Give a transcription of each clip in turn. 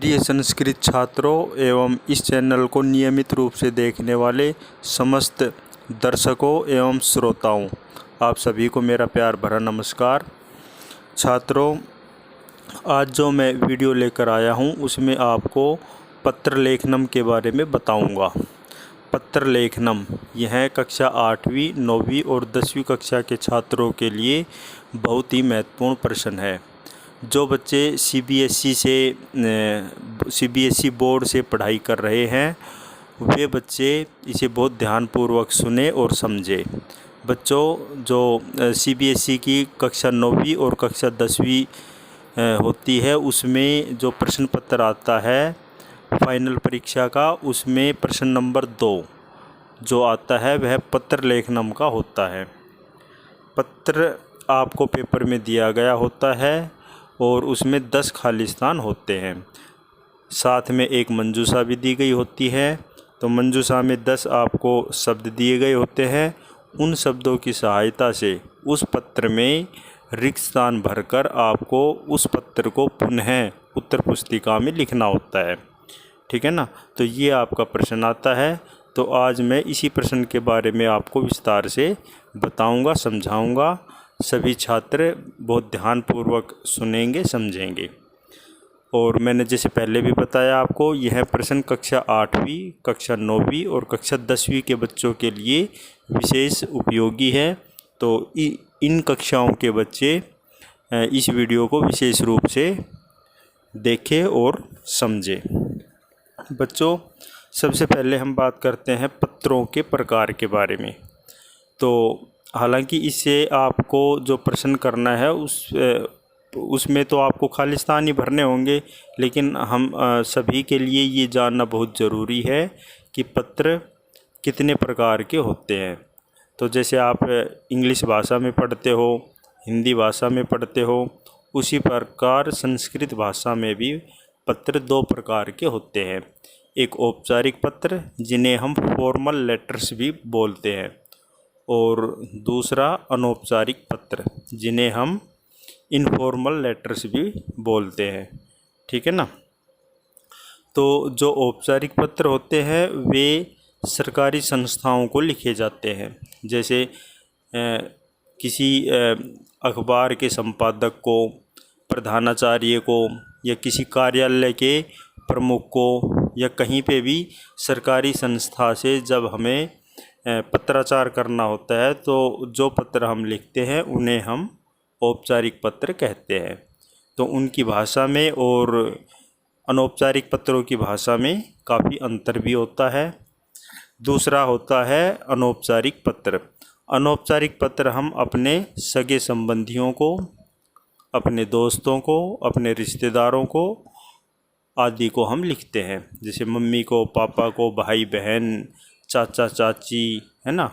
प्रिय संस्कृत छात्रों एवं इस चैनल को नियमित रूप से देखने वाले समस्त दर्शकों एवं श्रोताओं, आप सभी को मेरा प्यार भरा नमस्कार। छात्रों, आज जो मैं वीडियो लेकर आया हूं उसमें आपको पत्र लेखनम के बारे में बताऊंगा। पत्र लेखनम यह कक्षा 8वीं, 9वीं और 10वीं कक्षा के छात्रों के लिए बहुत ही महत्वपूर्ण प्रश्न है। जो बच्चे सीबीएसई बोर्ड से पढ़ाई कर रहे हैं वे बच्चे इसे बहुत ध्यानपूर्वक सुने और समझे। बच्चों, जो सीबीएसई की कक्षा 9वीं और कक्षा 10वीं होती है उसमें जो प्रश्न पत्र आता है फाइनल परीक्षा का, उसमें प्रश्न नंबर 2 जो आता है वह पत्र लेखनम का होता है। पत्र आपको पेपर में दिया गया होता है और उसमें 10 खाली स्थान होते हैं। साथ में एक मंजूषा भी दी गई होती है। तो मंजूषा में 10 आपको शब्द दिए गए होते हैं। उन शब्दों की सहायता से उस पत्र में रिक्त स्थान भरकर आपको उस पत्र को पुनः उत्तर पुस्तिका में लिखना होता है। ठीक है ना। तो ये आपका प्रश्न आता है। तो आज मैं इसी प्रश्न के बारे में आपको विस्तार से बताऊंगा, समझाऊंगा। सभी छात्र बहुत ध्यानपूर्वक सुनेंगे, समझेंगे। और मैंने जैसे पहले भी बताया आपको, यह प्रश्न कक्षा 8वीं, कक्षा 9वीं और कक्षा 10वीं के बच्चों के लिए विशेष उपयोगी है। तो इन कक्षाओं के बच्चे इस वीडियो को विशेष रूप से देखें और समझें। बच्चों, सबसे पहले हम बात करते हैं पत्रों के प्रकार के बारे में। तो हालांकि इससे आपको जो प्रश्न करना है उसमें तो आपको खाली स्थान ही भरने होंगे, लेकिन हम सभी के लिए ये जानना बहुत ज़रूरी है कि पत्र कितने प्रकार के होते हैं। तो जैसे आप इंग्लिश भाषा में पढ़ते हो, हिंदी भाषा में पढ़ते हो, उसी प्रकार संस्कृत भाषा में भी पत्र 2 प्रकार के होते हैं। एक औपचारिक पत्र जिन्हें हम फॉर्मल लेटर्स भी बोलते हैं, और दूसरा अनौपचारिक पत्र जिन्हें हम इनफॉर्मल लेटर्स भी बोलते हैं। ठीक है ना। तो जो औपचारिक पत्र होते हैं वे सरकारी संस्थाओं को लिखे जाते हैं। जैसे किसी अखबार के संपादक को, प्रधानाचार्य को, या किसी कार्यालय के प्रमुख को, या कहीं पे भी सरकारी संस्था से जब हमें पत्राचार करना होता है तो जो पत्र हम लिखते हैं उन्हें हम औपचारिक पत्र कहते हैं। तो उनकी भाषा में और अनौपचारिक पत्रों की भाषा में काफ़ी अंतर भी होता है। दूसरा होता है अनौपचारिक पत्र। अनौपचारिक पत्र हम अपने सगे संबंधियों को, अपने दोस्तों को, अपने रिश्तेदारों को आदि को हम लिखते हैं। जैसे मम्मी को, पापा को, भाई बहन, चाचा चाची, है ना,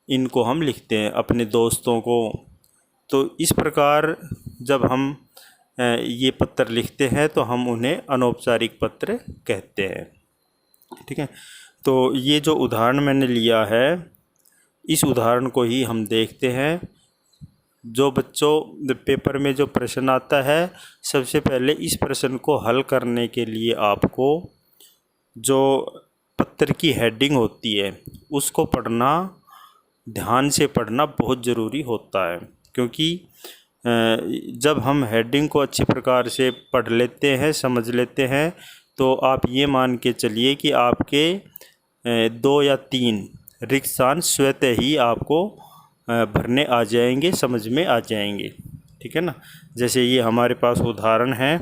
इनको हम लिखते हैं, अपने दोस्तों को। तो इस प्रकार जब हम ये पत्र लिखते हैं तो हम उन्हें अनौपचारिक पत्र कहते हैं। ठीक है। तो ये जो उदाहरण मैंने लिया है, इस उदाहरण को ही हम देखते हैं। जो बच्चों पेपर में जो प्रश्न आता है, सबसे पहले इस प्रश्न को हल करने के लिए आपको जो पत्र की हेडिंग होती है उसको पढ़ना, ध्यान से पढ़ना बहुत ज़रूरी होता है। क्योंकि जब हम हेडिंग को अच्छी प्रकार से पढ़ लेते हैं, समझ लेते हैं, तो आप ये मान के चलिए कि आपके 2 या 3 रिक्त स्थान स्वतः ही आपको भरने आ जाएंगे, समझ में आ जाएंगे। ठीक है ना। जैसे ये हमारे पास उदाहरण है,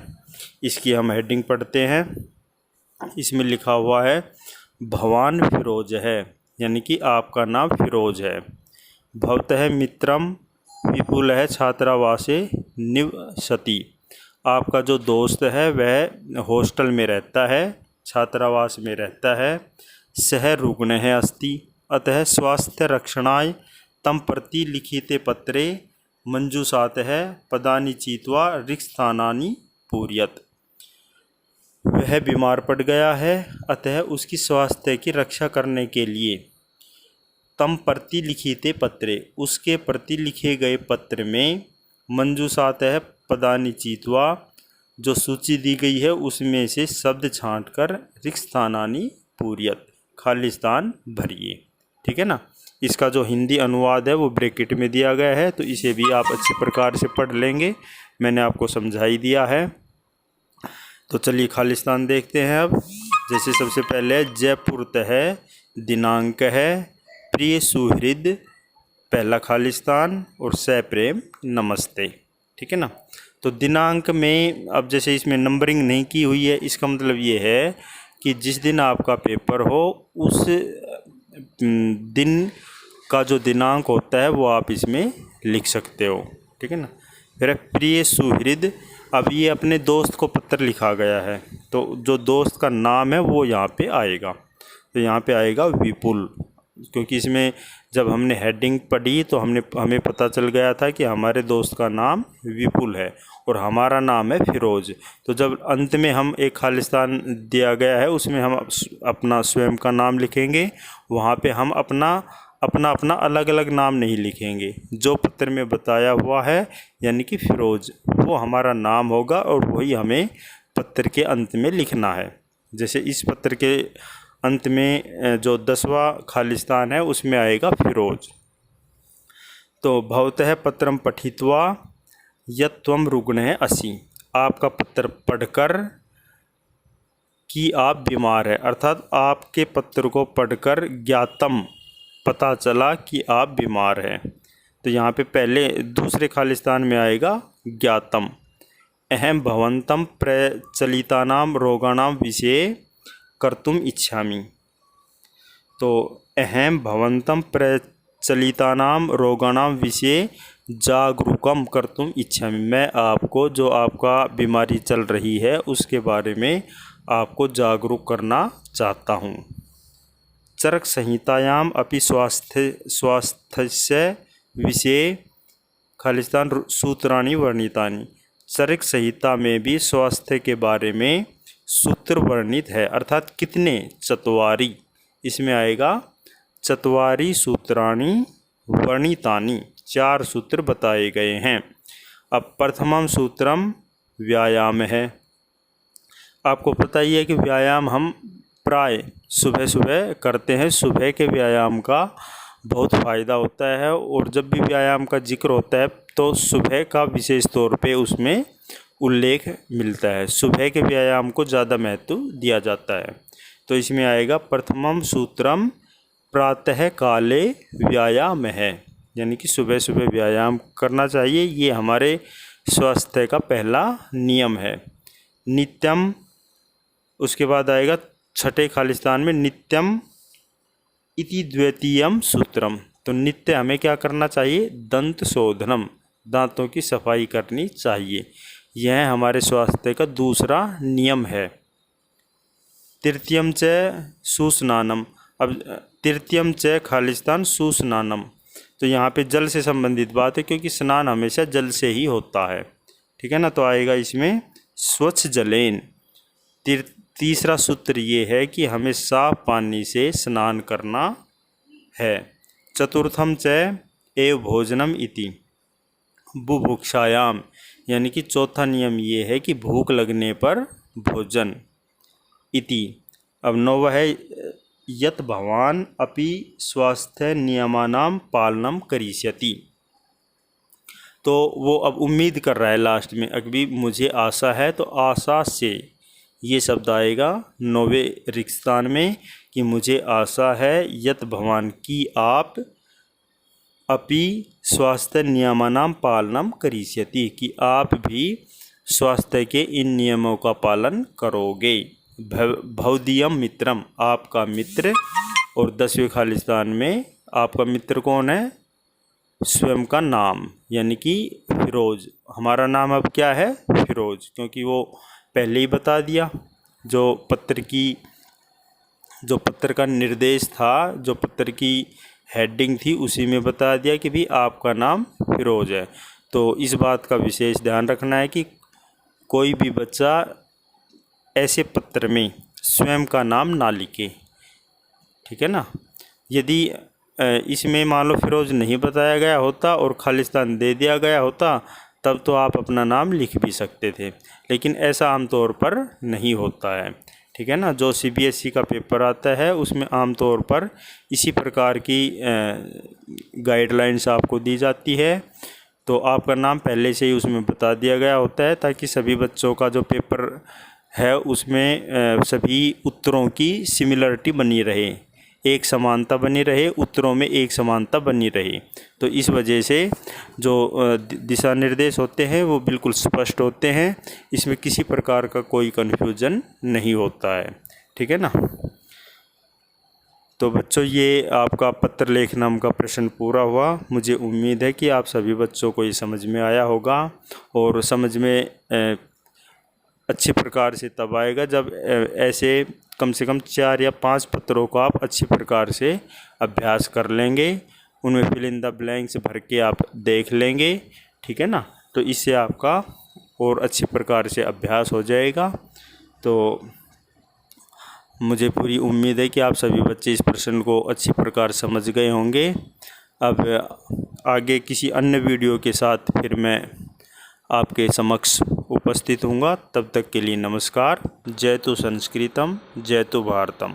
इसकी हम हेडिंग पढ़ते हैं। इसमें लिखा हुआ है भवान फिरोज है, यानी कि आपका नाम फिरोज है। भवतः मित्रम विपुल छात्रावासे निवसति, आपका जो दोस्त है वह हॉस्टल में रहता है, छात्रावास में रहता है। सह रुग्ण है अस्ति, अतः स्वास्थ्य रक्षणाय तम प्रति लिखिते पत्रे मंजूषातः पदानि चीत्वा रिक्त स्थानानि पूरयत। वह बीमार पड़ गया है, अतः उसकी स्वास्थ्य की रक्षा करने के लिए तम प्रति लिखिते पत्रे, उसके प्रति लिखे गए पत्र में मंजूषातः पदानि चीत्वा जो सूची दी गई है उसमें से शब्द छांटकर रिक्त स्थानानि पूर्यत, खाली स्थान भरिए। ठीक है ना। इसका जो हिंदी अनुवाद है वो ब्रैकेट में दिया गया है, तो इसे भी आप अच्छे प्रकार से पढ़ लेंगे, मैंने आपको समझा ही दिया है। तो चलिए खालिस्तान देखते हैं अब। जैसे सबसे पहले जयपुरतः दिनांक है, प्रिय सुहृद पहला खालिस्तान और सप्रेम नमस्ते। ठीक है ना। तो दिनांक में अब जैसे इसमें नंबरिंग नहीं की हुई है, इसका मतलब ये है कि जिस दिन आपका पेपर हो उस दिन का जो दिनांक होता है वो आप इसमें लिख सकते हो। ठीक है ना। फिर प्रिय सुहृद, अब ये अपने दोस्त को पत्र लिखा गया है, तो जो दोस्त का नाम है वो यहाँ पे आएगा। तो यहाँ पे आएगा विपुल, क्योंकि इसमें जब हमने हेडिंग पढ़ी तो हमें पता चल गया था कि हमारे दोस्त का नाम विपुल है और हमारा नाम है फिरोज। तो जब अंत में हम एक खालिस्तान दिया गया है उसमें हम अपना स्वयं का नाम लिखेंगे, वहाँ पे हम अपना अलग अलग नाम नहीं लिखेंगे, जो पत्र में बताया हुआ है यानी कि फिरोज वो हमारा नाम होगा और वही हमें पत्र के अंत में लिखना है। जैसे इस पत्र के अंत में जो 10वां खालिस्तान है उसमें आएगा फिरोज। तो भवतः पत्रम पठित्वा यत् त्वं रुग्णः असि, आपका पत्र पढ़कर कि आप बीमार है, अर्थात आपके पत्र को पढ़कर ज्ञातम पता चला कि आप बीमार हैं। तो यहाँ पे पहले दूसरे खालिस्तान में आएगा ज्ञातम। अहम भवंतम प्रचलितानाम रोगाणाम विषये कर्तुम इच्छामि। तो अहम भवंतम प्रचलितानाम रोगाणाम विषये जागरूकम कर्तुम इच्छामि, मैं आपको जो आपका बीमारी चल रही है उसके बारे में आपको जागरूक करना चाहता हूँ। चरक संहितायाम अपि स्वास्थ्यस्य विषये खालिस्तान सूत्राणि वर्णितानि, चरक संहिता में भी स्वास्थ्य के बारे में सूत्र वर्णित है, अर्थात कितने, चत्वारि, इसमें आएगा चत्वारि सूत्राणि वर्णितानि, 4 सूत्र बताए गए हैं। अब प्रथमम सूत्रम व्यायाम है। आपको पता ही है कि व्यायाम हम प्राय सुबह सुबह करते हैं, सुबह के व्यायाम का बहुत फ़ायदा होता है और जब भी व्यायाम का जिक्र होता है तो सुबह का विशेष तौर पे उसमें उल्लेख मिलता है, सुबह के व्यायाम को ज़्यादा महत्व दिया जाता है। तो इसमें आएगा प्रथमम सूत्रम प्रातः काले व्यायाम है, यानी कि सुबह सुबह व्यायाम करना चाहिए, ये हमारे स्वास्थ्य का पहला नियम है। नित्यम, उसके बाद आएगा छठे खालिस्तान में नित्यम इति द्वितीयम सूत्रम। तो नित्य हमें क्या करना चाहिए, दंत शोधनम, दांतों की सफाई करनी चाहिए, यह हमारे स्वास्थ्य का दूसरा नियम है। तृतीयम च सुस्नानम, अब तृतीयम च खालिस्तान सुस्नानम, तो यहाँ पे जल से संबंधित बात है क्योंकि स्नान हमेशा जल से ही होता है। ठीक है ना। तो आएगा इसमें स्वच्छ जलेन। तीसरा सूत्र ये है कि हमें साफ पानी से स्नान करना है। चतुर्थम च एव भोजनम इति बुभुक्षायाम, यानी कि चौथा नियम ये है कि भूख लगने पर भोजन इति। अब 9वां है यत भवान अपि स्वास्थ्य नियमानाम पालनम करिष्यति, तो वो अब उम्मीद कर रहा है लास्ट में, अभी मुझे आशा है, तो आशा से ये शब्द आएगा 9वें रिक्तस्थान में कि मुझे आशा है यत भवान की आप अपि स्वास्थ्य नियमानाम पालनम करिष्यति, कि आप भी स्वास्थ्य के इन नियमों का पालन करोगे। भवदीयम मित्रम, आपका मित्र, और 10वें खालिस्तान में आपका मित्र कौन है, स्वयं का नाम, यानी कि फिरोज। हमारा नाम अब क्या है, फिरोज, क्योंकि वो पहले ही बता दिया, जो पत्र का निर्देश था, जो पत्र की हेडिंग थी उसी में बता दिया कि भी आपका नाम फिरोज है। तो इस बात का विशेष ध्यान रखना है कि कोई भी बच्चा ऐसे पत्र में स्वयं का नाम ना लिखे। ठीक है ना। यदि इसमें मान लो फिरोज नहीं बताया गया होता और खालिस्तान दे दिया गया होता तब तो आप अपना नाम लिख भी सकते थे, लेकिन ऐसा आमतौर पर नहीं होता है। ठीक है ना। जो CBSE का पेपर आता है उसमें आमतौर पर इसी प्रकार की गाइडलाइंस आपको दी जाती है। तो आपका नाम पहले से ही उसमें बता दिया गया होता है, ताकि सभी बच्चों का जो पेपर है उसमें सभी उत्तरों की सिमिलरिटी बनी रहे, एक समानता बनी रहे, उत्तरों में एक समानता बनी रहे। तो इस वजह से जो दिशा निर्देश होते हैं वो बिल्कुल स्पष्ट होते हैं, इसमें किसी प्रकार का कोई कन्फ्यूजन नहीं होता है। ठीक है ना। तो बच्चों, ये आपका पत्र लेख नाम का प्रश्न पूरा हुआ। मुझे उम्मीद है कि आप सभी बच्चों को ये समझ में आया होगा, और समझ में अच्छी प्रकार से तब आएगा जब ऐसे कम से कम 4 या 5 पत्रों को आप अच्छी प्रकार से अभ्यास कर लेंगे, उनमें फिल इन द ब्लैंक्स भर के आप देख लेंगे। ठीक है ना। तो इससे आपका और अच्छी प्रकार से अभ्यास हो जाएगा। तो मुझे पूरी उम्मीद है कि आप सभी बच्चे इस प्रश्न को अच्छी प्रकार समझ गए होंगे। अब आगे किसी अन्य वीडियो के साथ फिर मैं आपके समक्ष उपस्थित हूँगा। तब तक के लिए नमस्कार। जय तो संस्कृतम, जय तो भारतम।